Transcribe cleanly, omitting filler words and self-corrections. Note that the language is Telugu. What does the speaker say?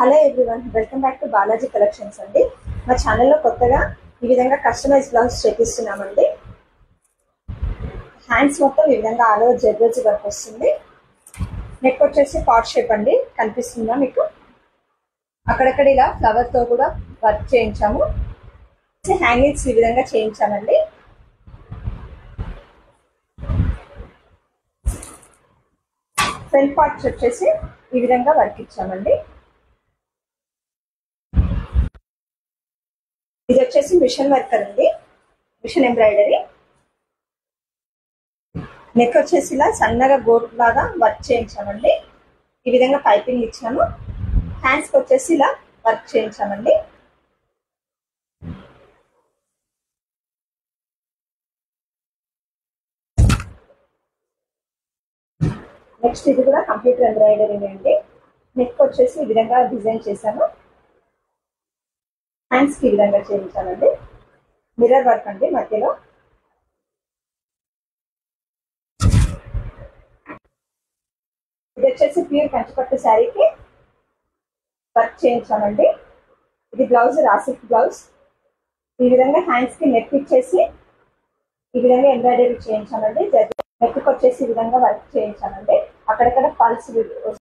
Hello everyone, welcome back to Balaji collections అండి. మా ఛానల్లో కొత్తగా ఈ విధంగా కస్టమైజ్ బ్లౌజ్ చేపిస్తున్నామండి. హ్యాండ్స్ మొత్తం ఈ విధంగా ఆల్ ఓవర్ జర్దోజీ వర్క్ వస్తుంది. నెక్ వచ్చేసి పాట్ షేప్ అండి, కనిపిస్తుందా మీకు? అక్కడక్కడ ఇలా ఫ్లవర్ తో కూడా వర్క్ చేయించాము. హ్యాంగింగ్స్ ఈ విధంగా చేయించామండి. ఫ్రంట్ పార్ట్స్ వచ్చేసి ఈ విధంగా వర్క్ ఇచ్చామండి. ఇది వచ్చేసి మిషన్ వర్కర్ అండి, మిషన్ ఎంబ్రాయిడరీ. నెక్ వచ్చేసి ఇలా సన్నగా గోట్ లాగా వర్క్ చేయించామండి. ఈ విధంగా పైపింగ్ ఇచ్చాము. హ్యాండ్స్కి వచ్చేసి ఇలా వర్క్ చేయించామండి. నెక్స్ట్ ఇది కూడా కంప్లీట్ ఎంబ్రాయిడరీ అండి. నెక్ వచ్చేసి ఈ విధంగా డిజైన్ చేశాము. హ్యాండ్స్కి ఈ విధంగా చేయించామండి. మిర్రర్ వర్క్ అండి మధ్యలో. ఇది వచ్చేసి ప్యూర్ కంచిపట్టు శారీకి వర్క్ చేయించామండి. ఇది బ్లౌజ్ రాసిక్ బ్లౌజ్. ఈ విధంగా హ్యాండ్స్కి నెక్ ఇచ్చేసి ఈ విధంగా ఎంబ్రాయిడరీ చేయించామండి. నెక్కి వచ్చేసి ఈ విధంగా వర్క్ చేయించామండి. అక్కడక్కడ పల్స్